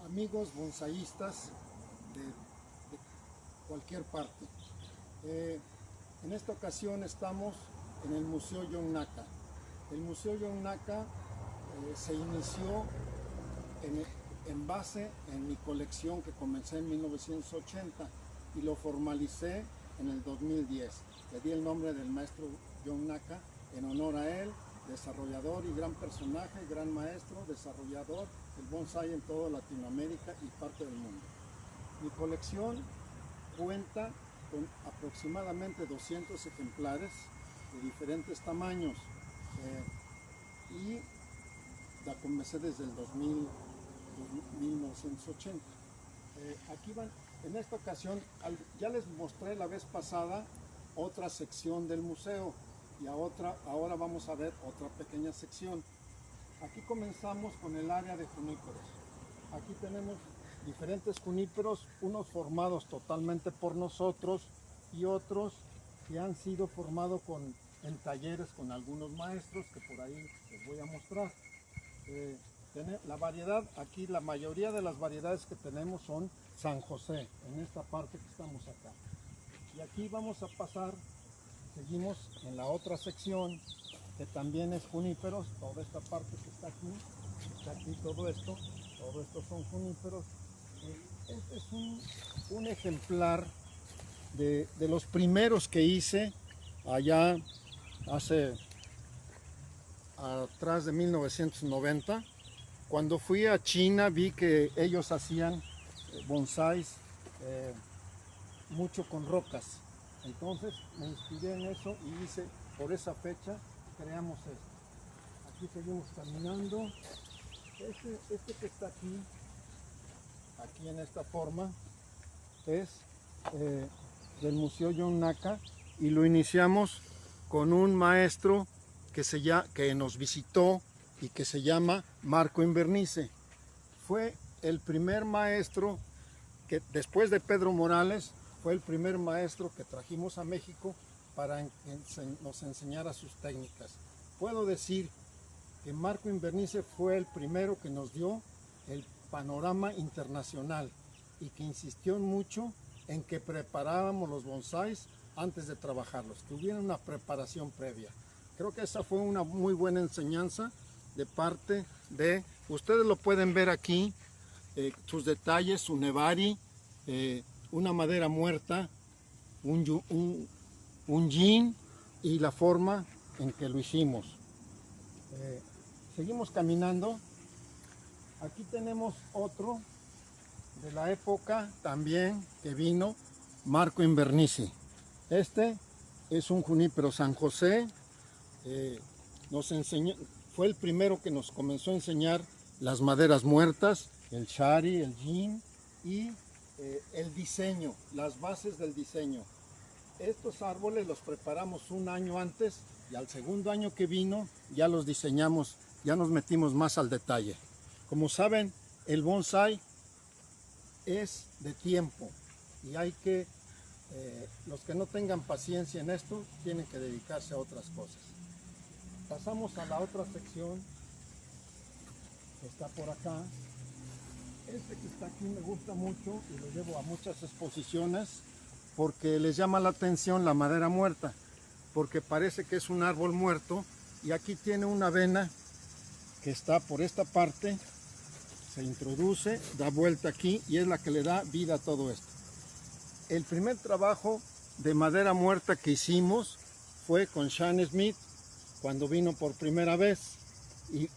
amigos bonsaístas de cualquier parte. En esta ocasión estamos en el Museo John Naka. El Museo John Naka se inició en base en mi colección que comencé en 1980 y lo formalicé en el 2010. Le di el nombre del maestro John Naka en honor a él, desarrollador y gran personaje, gran maestro, desarrollador del bonsái en toda Latinoamérica y parte del mundo. Mi colección cuenta con aproximadamente 200 ejemplares de diferentes tamaños y la comencé desde el 1980. Aquí van, en esta ocasión, ya les mostré la vez pasada otra sección del museo y ahora vamos a ver otra pequeña sección. Aquí comenzamos con el área de juníperos. Aquí tenemos diferentes juníperos, unos formados totalmente por nosotros y otros que han sido formados en talleres con algunos maestros que por ahí les voy a mostrar. La variedad, aquí la mayoría de las variedades que tenemos son San José, en esta parte que estamos acá. Y aquí vamos a pasar, seguimos en la otra sección que también es juníperos, toda esta parte que está aquí todo esto son juníperos. Este es un ejemplar de los primeros que hice allá hace atrás de 1990. Cuando fui a China vi que ellos hacían bonsáis mucho con rocas. Entonces me inspiré en eso y hice, por esa fecha, creamos esto. Aquí seguimos caminando. Este que está aquí en esta forma, es del Museo John Naka y lo iniciamos con un maestro que nos visitó y que se llama Marco Invernice. Fue el primer maestro que, después de Pedro Morales, fue el primer maestro que trajimos a México para que nos enseñara sus técnicas. Puedo decir que Marco Invernice fue el primero que nos dio el panorama internacional y que insistió mucho en que preparábamos los bonsáis antes de trabajarlos, que hubiera una preparación previa. Creo que esa fue una muy buena enseñanza de parte de, ustedes lo pueden ver aquí, sus detalles, su nevari, una madera muerta, un yin y la forma en que lo hicimos. Seguimos caminando. Aquí tenemos otro de la época también que vino, Marco Invernice. Este es un junípero San José. Nos enseñó, fue el primero que nos comenzó a enseñar las maderas muertas, el shari, el yin y el diseño, las bases del diseño. Estos árboles los preparamos un año antes y al segundo año que vino ya los diseñamos, ya nos metimos más al detalle. Como saben, el bonsái es de tiempo y hay que, los que no tengan paciencia en esto, tienen que dedicarse a otras cosas. Pasamos a la otra sección, que está por acá. Este que está aquí me gusta mucho y lo llevo a muchas exposiciones porque les llama la atención la madera muerta, porque parece que es un árbol muerto y aquí tiene una vena que está por esta parte, se introduce, da vuelta aquí y es la que le da vida a todo esto. El primer trabajo de madera muerta que hicimos fue con Sean Smith cuando vino por primera vez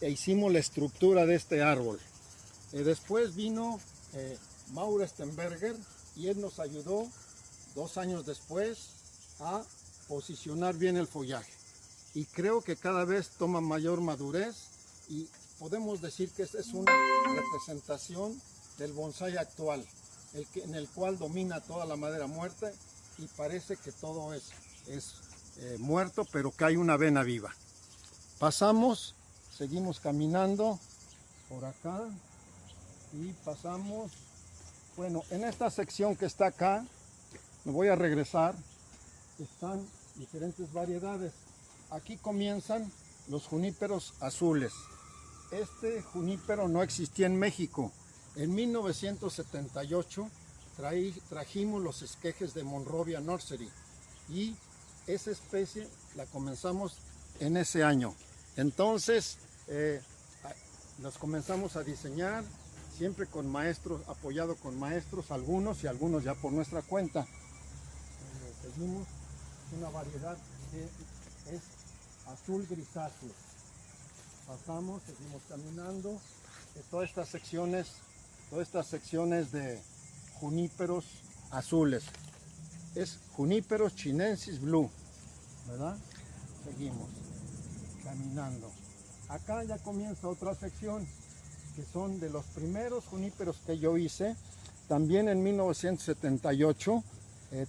e hicimos la estructura de este árbol. Después vino Mauro Stenberger y él nos ayudó 2 años después a posicionar bien el follaje. Y creo que cada vez toma mayor madurez y podemos decir que esta es una representación del bonsái actual, en el cual domina toda la madera muerta y parece que todo es muerto, pero que hay una vena viva. Pasamos, seguimos caminando por acá y pasamos, bueno, en esta sección que está acá, me voy a regresar, están diferentes variedades. Aquí comienzan los juníperos azules. Este junípero no existía en México En 1978 trajimos los esquejes de Monrovia Nursery y esa especie la comenzamos en ese año. Entonces los comenzamos a diseñar siempre con maestros, apoyado con maestros, algunos y algunos ya por nuestra cuenta. Seguimos una variedad que es azul grisáceo. Pasamos, seguimos caminando. Todas estas secciones de juníperos azules. Es Juniperus chinensis blue, ¿verdad? Seguimos caminando. Acá ya comienza otra sección, que son de los primeros juníperos que yo hice. También en 1978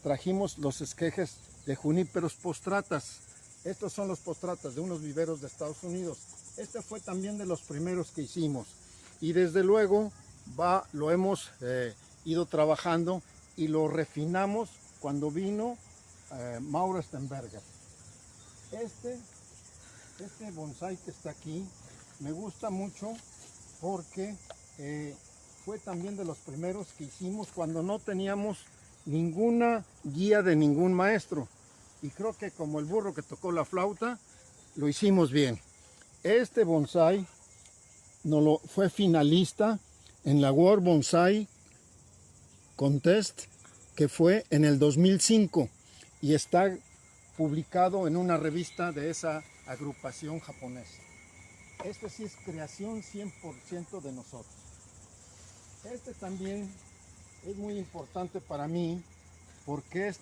trajimos los esquejes de juníperos postratas. Estos son los postratas de unos viveros de Estados Unidos. Este fue también de los primeros que hicimos. Y desde luego lo hemos ido trabajando y lo refinamos cuando vino Mauro Stenberger. Este bonsai que está aquí me gusta mucho porque fue también de los primeros que hicimos cuando no teníamos ninguna guía de ningún maestro. Y creo que como el burro que tocó la flauta, lo hicimos bien. Este bonsai fue finalista en la World Bonsai Contest, que fue en el 2005 y está publicado en una revista de esa agrupación japonesa. Este sí es creación 100% de nosotros. Este también es muy importante para mí porque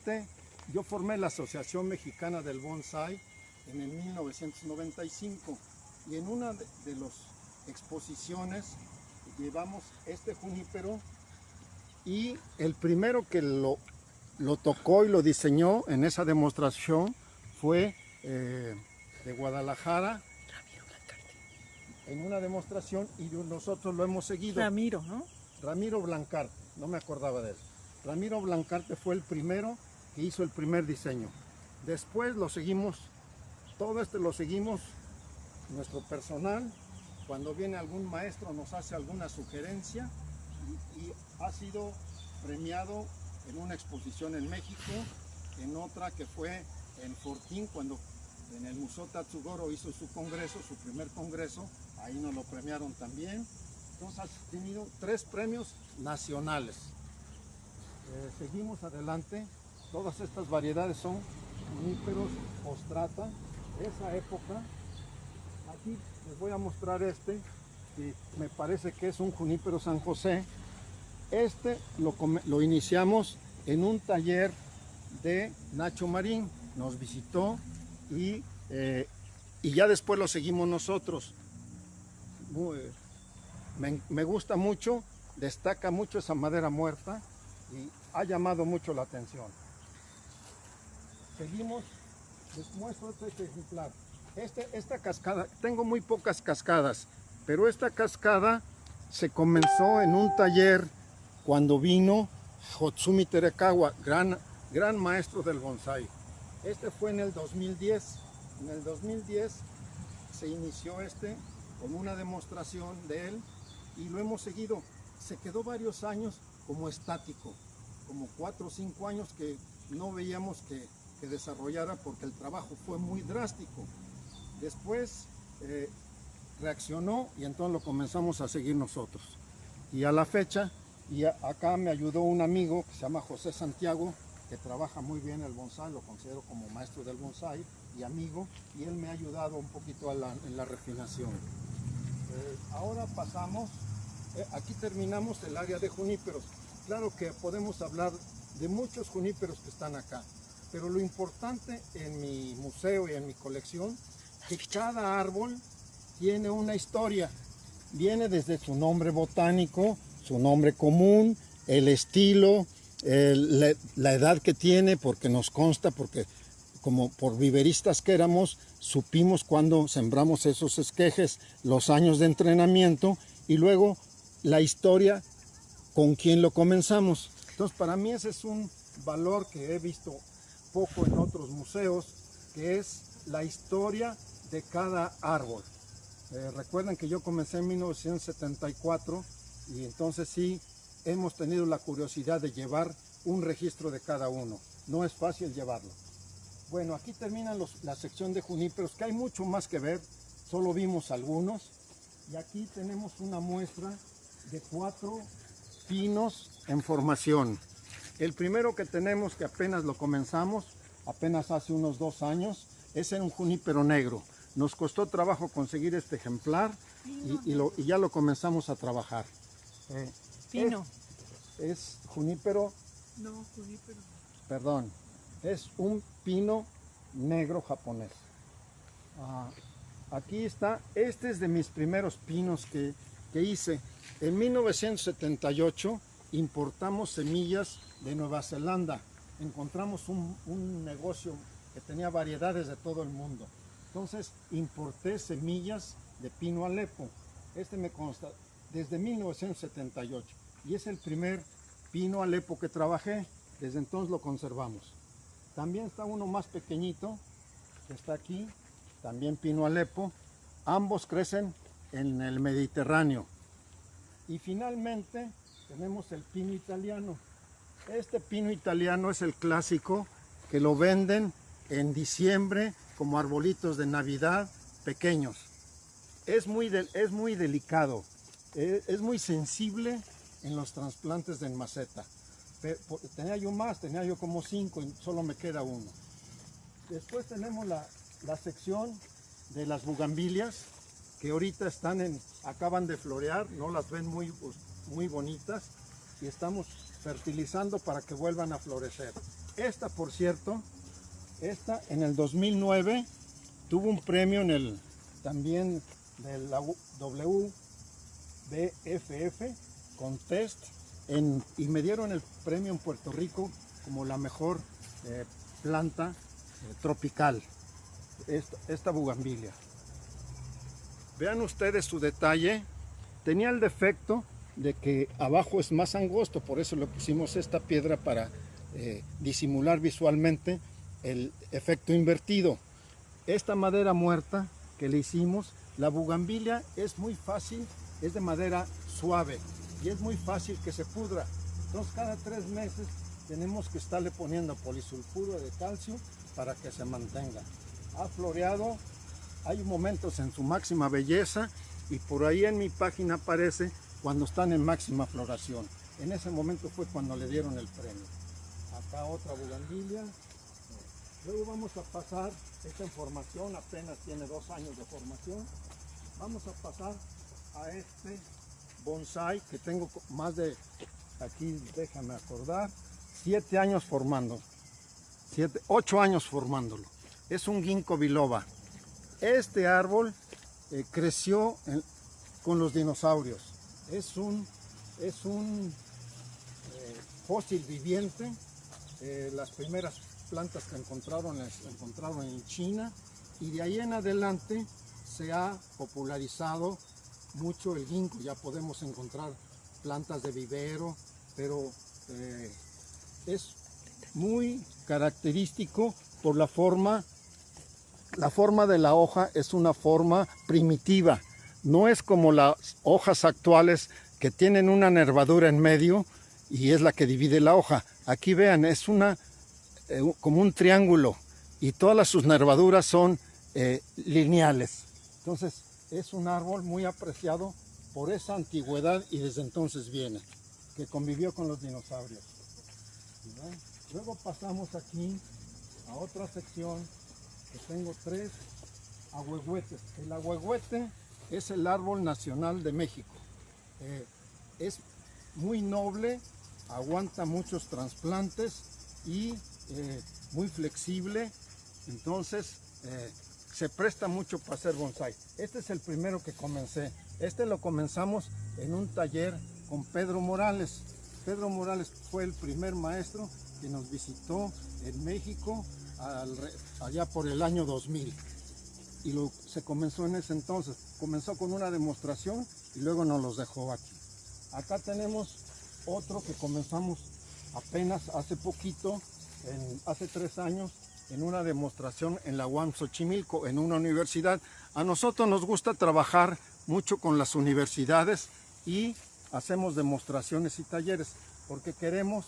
yo formé la Asociación Mexicana del Bonsai en el 1995 y en una de las exposiciones llevamos este junípero y el primero que lo tocó y lo diseñó en esa demostración fue de Guadalajara, en una demostración, y nosotros lo hemos seguido. Ramiro, ¿no? Ramiro Blancarte, no me acordaba de él. Ramiro Blancarte fue el primero que hizo el primer diseño. Después lo seguimos, todo lo seguimos, nuestro personal. Cuando viene algún maestro nos hace alguna sugerencia y ha sido premiado en una exposición en México, en otra que fue en Fortín, cuando en el Museo Tatsugoro hizo su congreso, su primer congreso, ahí nos lo premiaron también. Entonces ha tenido 3 premios nacionales. Seguimos adelante. Todas estas variedades son juníperos postrata de esa época. Aquí les voy a mostrar que me parece que es un junípero San José. Lo iniciamos en un taller de Nacho Marín, nos visitó y ya después lo seguimos nosotros. Me gusta mucho, destaca mucho esa madera muerta y ha llamado mucho la atención. Seguimos, les muestro este ejemplar. Esta cascada, tengo muy pocas cascadas, pero esta cascada se comenzó en un taller cuando vino Hotsumi Terekawa, gran maestro del bonsai. Este fue en el 2010. En el 2010 se inició con una demostración de él y lo hemos seguido. Se quedó varios años como estático, como 4 o 5 años que no veíamos que desarrollara porque el trabajo fue muy drástico. Después reaccionó y entonces lo comenzamos a seguir nosotros. Y a la fecha, acá me ayudó un amigo que se llama José Santiago, que trabaja muy bien el bonsai, lo considero como maestro del bonsai y amigo, y él me ha ayudado un poquito en la refinación. Ahora pasamos, aquí terminamos el área de juníperos. Claro que podemos hablar de muchos juníperos que están acá, pero lo importante en mi museo y en mi colección es que cada árbol tiene una historia. Viene desde su nombre botánico, su nombre común, el estilo, la edad que tiene, porque nos consta, porque como por viveristas que éramos, supimos cuando sembramos esos esquejes, los años de entrenamiento y luego la historia con quien lo comenzamos. Entonces para mí ese es un valor que he visto poco en otros museos, que es la historia de cada árbol. Recuerden que yo comencé en 1974 y entonces sí hemos tenido la curiosidad de llevar un registro de cada uno. No es fácil llevarlo. Bueno, aquí termina la sección de juníperos, que hay mucho más que ver, solo vimos algunos. Y aquí tenemos una muestra de 4 pinos en formación. El primero que tenemos, que apenas lo comenzamos, apenas hace unos 2 años, es un junípero negro. Nos costó trabajo conseguir este ejemplar y ya lo comenzamos a trabajar. Pino. Es junípero. No, junípero. Perdón, es un pino negro japonés. Aquí está, este es de mis primeros pinos que hice. En 1978 importamos semillas de Nueva Zelanda. Encontramos un negocio que tenía variedades de todo el mundo. Entonces importé semillas de pino Alepo. Este me consta desde 1978 y es el primer pino Alepo que trabajé. Desde entonces lo conservamos. También está uno más pequeñito que está aquí, también pino Alepo. Ambos crecen en el Mediterráneo. Y finalmente tenemos el pino italiano. Este pino italiano es el clásico que lo venden en diciembre como arbolitos de Navidad pequeños. Es muy delicado, es muy sensible en los trasplantes de maceta. Tenía yo como 5 y solo me queda uno. Después tenemos la sección de las bugambilias, que ahorita acaban de florear, no las ven muy bonitas, y estamos fertilizando para que vuelvan a florecer. Esta, por cierto, en el 2009 tuvo un premio también de la WBFF Contest, y me dieron el premio en Puerto Rico como la mejor planta tropical, esta bugambilia. Vean ustedes su detalle. Tenía el defecto de que abajo es más angosto, por eso le pusimos esta piedra para disimular visualmente el efecto invertido. Esta madera muerta que le hicimos, la bugambilia es muy fácil, es de madera suave y es muy fácil que se pudra. Entonces cada 3 meses tenemos que estarle poniendo polisulfuro de calcio para que se mantenga. Ha floreado, hay momentos en su máxima belleza y por ahí en mi página aparece cuando están en máxima floración. En ese momento fue cuando le dieron el premio. Acá otra bugambilia. Luego vamos a pasar, esta formación apenas tiene 2 años de formación. Vamos a pasar a este bonsai que tengo más de, aquí déjame acordar, 7 años formando, 8 años formándolo. Es un ginkgo biloba. Este árbol creció con los dinosaurios. Es un fósil viviente. Las primeras plantas que encontraron en China, y de ahí en adelante se ha popularizado mucho el ginkgo. Ya podemos encontrar plantas de vivero, pero es muy característico por la forma de la hoja. Es una forma primitiva, no es como las hojas actuales que tienen una nervadura en medio y es la que divide la hoja. Aquí vean, es como un triángulo y todas sus nervaduras son lineales. Entonces es un árbol muy apreciado por esa antigüedad y desde entonces viene, que convivió con los dinosaurios. ¿Verdad? Luego pasamos aquí a otra sección que tengo 3 ahuehuetes. El ahuehuete es el árbol nacional de México. Es muy noble, aguanta muchos trasplantes y muy flexible, entonces se presta mucho para hacer bonsai. Este es el primero que comencé. Este lo comenzamos en un taller con Pedro Morales. Pedro Morales fue el primer maestro que nos visitó en México allá por el año 2000. Y se comenzó en ese entonces. Comenzó con una demostración y luego nos los dejó aquí. Acá tenemos otro que comenzamos apenas hace poquito, hace 3 años, en una demostración en la UAM Xochimilco, en una universidad. A nosotros nos gusta trabajar mucho con las universidades y hacemos demostraciones y talleres, porque queremos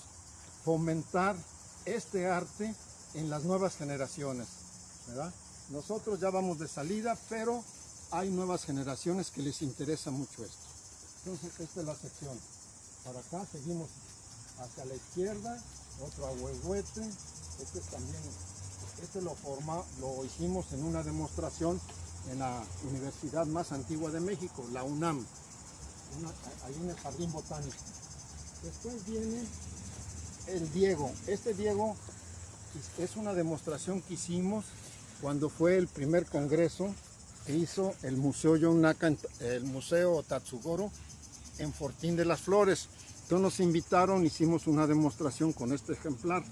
fomentar este arte en las nuevas generaciones, ¿verdad? Nosotros ya vamos de salida, pero hay nuevas generaciones que les interesa mucho esto. Entonces, esta es la sección. Para acá seguimos hacia la izquierda, otro ahuehuete. Este también, lo hicimos en una demostración en la universidad más antigua de México, la UNAM, ahí en el Jardín Botánico. Después viene el Diego. Este Diego es una demostración que hicimos cuando fue el primer congreso que hizo el Museo John Naka, el Museo Tatsugoro en Fortín de las Flores. Entonces nos invitaron, hicimos una demostración con este ejemplar,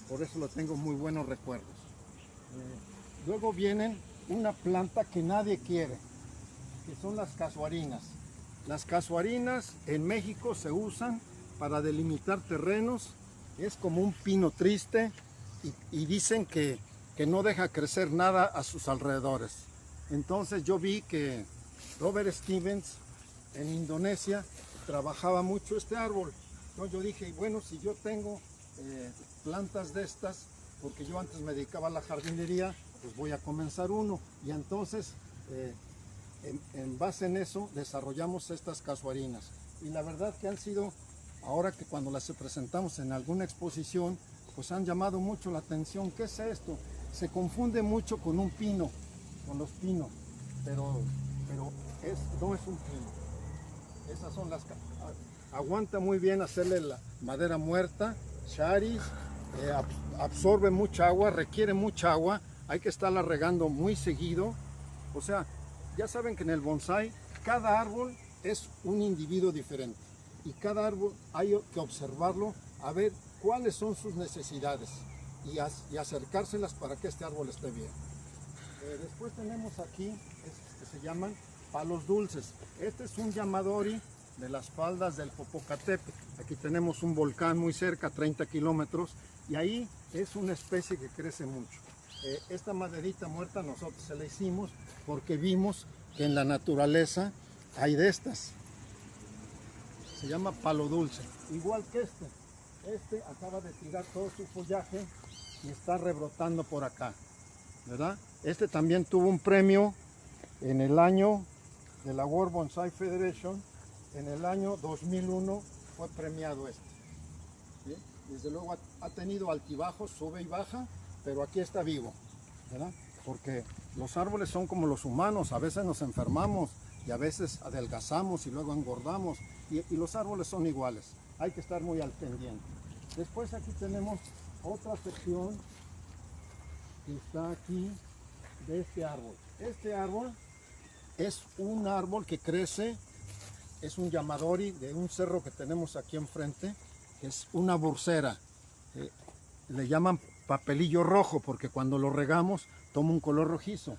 por eso lo tengo muy buenos recuerdos. Luego vienen una planta que nadie quiere, que son las casuarinas. Las casuarinas en México se usan para delimitar terrenos, es como un pino triste y dicen que no deja crecer nada a sus alrededores. Entonces yo vi que Robert Stevens en Indonesia trabajaba mucho este árbol. Entonces yo dije, bueno, si yo tengo plantas de estas, porque yo antes me dedicaba a la jardinería, pues voy a comenzar uno. Y entonces, en base en eso, desarrollamos estas casuarinas. Y la verdad que han sido, ahora que cuando las presentamos en alguna exposición, pues han llamado mucho la atención. ¿Qué es esto? Se confunde mucho con un pino, con los pinos, pero no es un pino. Esas son las... Aguanta muy bien hacerle la madera muerta, charis, absorbe mucha agua, requiere mucha agua, hay que estarla regando muy seguido. O sea, ya saben que en el bonsái cada árbol es un individuo diferente y cada árbol hay que observarlo a ver cuáles son sus necesidades y acercárselas para que este árbol esté bien. Después tenemos aquí que se llaman palos dulces. Este es un yamadori de las faldas del Popocatépetl. Aquí tenemos un volcán muy cerca, 30 kilómetros, y ahí es una especie que crece mucho. Esta maderita muerta nosotros se la hicimos porque vimos que en la naturaleza hay de estas. Se llama palo dulce, igual que este. Este acaba de tirar todo su follaje y está rebrotando por acá, ¿verdad? Este también tuvo un premio en el año de la World Bonsai Federation. En el año 2001 fue premiado este. ¿Sí? Desde luego ha tenido altibajos, sube y baja, pero aquí está vivo, ¿verdad? Porque los árboles son como los humanos, a veces nos enfermamos y a veces adelgazamos y luego engordamos, y los árboles son iguales, hay que estar muy al pendiente. Después aquí tenemos otra sección que está aquí de este árbol. Este árbol es un árbol que crece, es un yamadori de un cerro que tenemos aquí enfrente, que es una bursera. Le llaman papelillo rojo porque cuando lo regamos toma un color rojizo.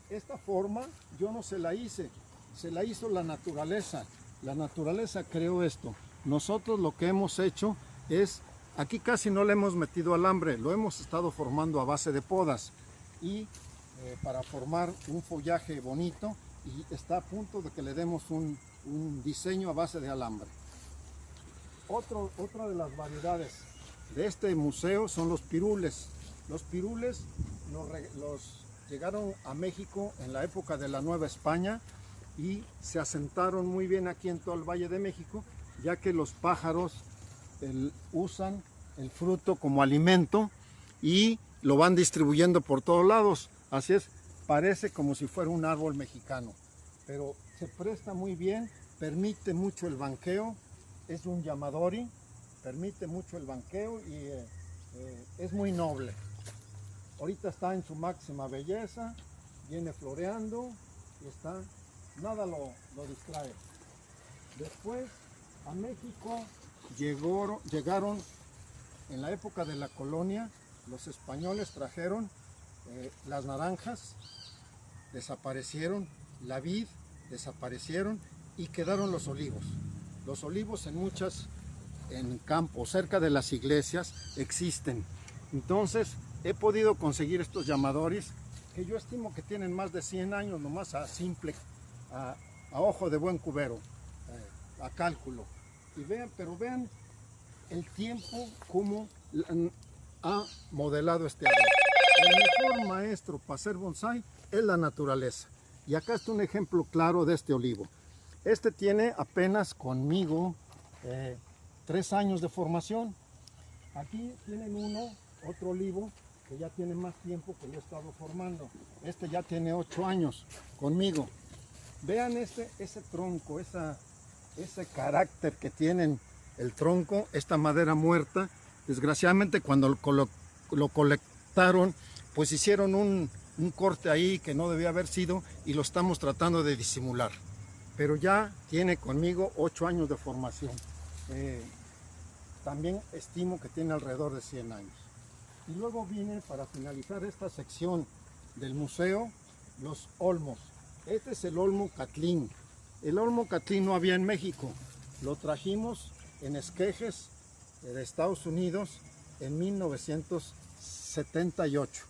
Esta forma yo no se la hice, se la hizo la naturaleza. La naturaleza creó esto. Nosotros lo que hemos hecho es, aquí casi no le hemos metido alambre, lo hemos estado formando a base de podas y para formar un follaje bonito, y está a punto de que le demos un diseño a base de alambre. Otra de las variedades de este museo son los pirules. Los pirules los llegaron a México en la época de la Nueva España y se asentaron muy bien aquí en todo el Valle de México, ya que los pájaros usan el fruto como alimento y lo van distribuyendo por todos lados. Así es, parece como si fuera un árbol mexicano, pero se presta muy bien, permite mucho el banqueo, es un yamadori, permite mucho el banqueo y es muy noble. Ahorita está en su máxima belleza, viene floreando y nada lo distrae. Después a México llegaron en la época de la colonia, los españoles trajeron las naranjas, desaparecieron, la vid, desaparecieron y quedaron los olivos. Los olivos en campos, cerca de las iglesias, existen. Entonces he podido conseguir estos yamadoris que yo estimo que tienen más de 100 años, nomás a ojo de buen cubero. a cálculo. Y vean, pero vean el tiempo como ha modelado este árbol. El mejor maestro para hacer bonsái es la naturaleza. Y acá está un ejemplo claro de este olivo. Este tiene apenas conmigo 3 años de formación. Aquí tienen otro olivo que ya tiene más tiempo que lo he estado formando. Este ya tiene 8 años conmigo. Vean ese tronco, ese carácter que tienen el tronco, esta madera muerta. Desgraciadamente cuando lo colectaron, pues hicieron un corte ahí que no debía haber sido y lo estamos tratando de disimular. Pero ya tiene conmigo 8 años de formación. También estimo que tiene alrededor de 100 años. Y luego viene, para finalizar esta sección del museo, los olmos. Este es el olmo Catlín. El olmo Catlín no había en México. Lo trajimos en esquejes de Estados Unidos en 1978.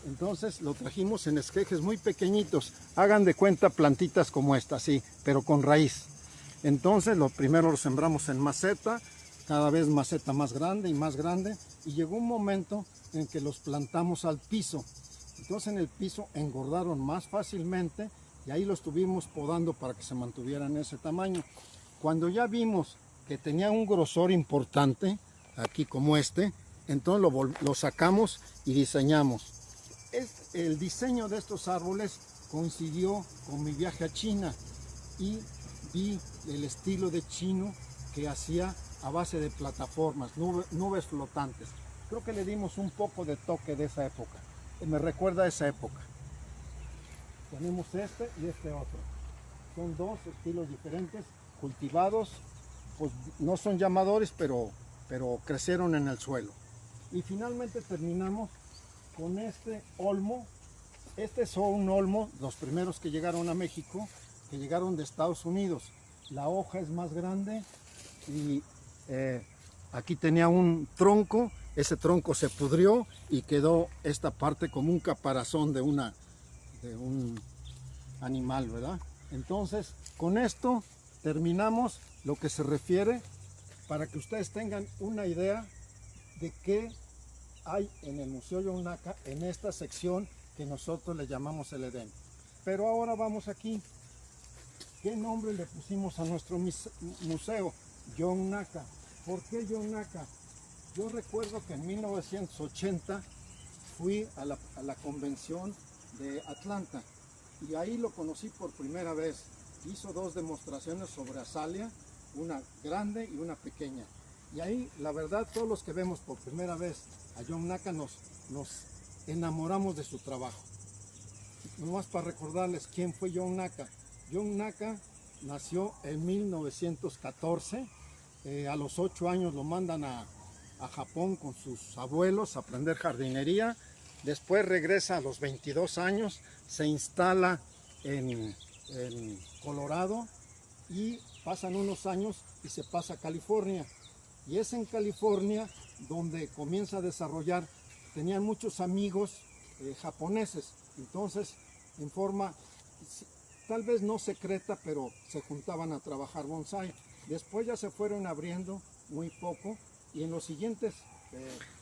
Entonces lo trajimos en esquejes muy pequeñitos. Hagan de cuenta plantitas como esta, sí, pero con raíz. Entonces lo primero lo sembramos en maceta, cada vez maceta más grande, y llegó un momento en que los plantamos al piso. Entonces en el piso engordaron más fácilmente y ahí los estuvimos podando para que se mantuvieran ese tamaño. Cuando ya vimos que tenía un grosor importante, aquí como este, entonces lo sacamos y diseñamos. El diseño de estos árboles coincidió con mi viaje a China y vi el estilo de chino que hacía a base de plataformas, nubes flotantes. Creo que le dimos un poco de toque de esa época. Me recuerda a esa época. Tenemos este y este otro. Son dos estilos diferentes, cultivados, pues no son llamadores, pero crecieron en el suelo. Y finalmente terminamos con este olmo. Este es un olmo, los primeros que llegaron a México, que llegaron de Estados Unidos. La hoja es más grande y aquí tenía un tronco. Ese tronco se pudrió y quedó esta parte como un caparazón de un animal, ¿verdad? Entonces, con esto terminamos lo que se refiere para que ustedes tengan una idea de qué hay en el Museo Yonaka en esta sección que nosotros le llamamos el Edén. Pero ahora vamos aquí. ¿Qué nombre le pusimos a nuestro museo? Yonaka. ¿Por qué Yonaka? Yo recuerdo que en 1980 fui a la convención de Atlanta y ahí lo conocí por primera vez. Hizo 2 demostraciones sobre azalia, una grande y una pequeña. Y ahí, la verdad, todos los que vemos por primera vez a Yonaka nos enamoramos de su trabajo. Nomás para recordarles quién fue Yonaka. Yonaka nació en 1914. A los 8 años lo mandan a Japón con sus abuelos a aprender jardinería. Después regresa a los 22 años, se instala en Colorado y pasan unos años y se pasa a California. Y es en California donde comienza a desarrollar, tenían muchos amigos japoneses, entonces en forma tal vez no secreta, pero se juntaban a trabajar bonsái. Después ya se fueron abriendo muy poco y en los siguientes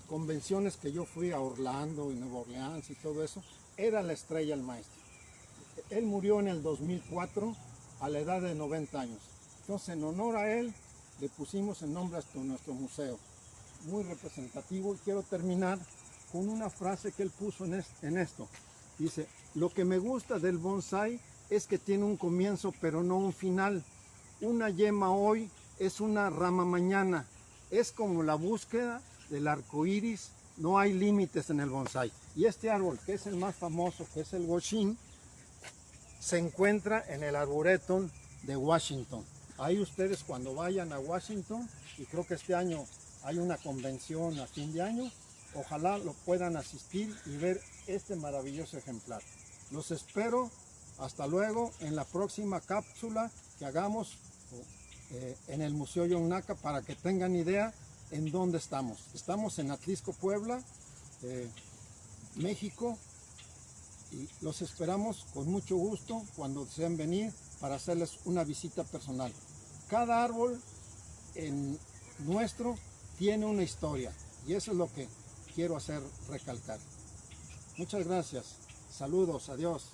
convenciones que yo fui a Orlando y Nueva Orleans y todo eso, era la estrella el maestro. Él murió en el 2004 a la edad de 90 años. Entonces en honor a él le pusimos el nombre a nuestro museo. Muy representativo, y quiero terminar con una frase que él puso en esto. Dice, lo que me gusta del bonsái es que tiene un comienzo pero no un final. Una yema hoy es una rama mañana. Es como la búsqueda del arco iris, no hay límites en el bonsái. Y este árbol, que es el más famoso, que es el Goshin, se encuentra en el Arboretum de Washington. Ahí ustedes cuando vayan a Washington, y creo que este año hay una convención a fin de año, ojalá lo puedan asistir y ver este maravilloso ejemplar. Los espero, hasta luego, en la próxima cápsula que hagamos en el Museo Yonaka para que tengan idea en dónde estamos. Estamos en Atlisco, Puebla, México, y los esperamos con mucho gusto cuando deseen venir para hacerles una visita personal. cada árbol nuestro tiene una historia y eso es lo que quiero hacer recalcar. Muchas gracias. Saludos. Adiós.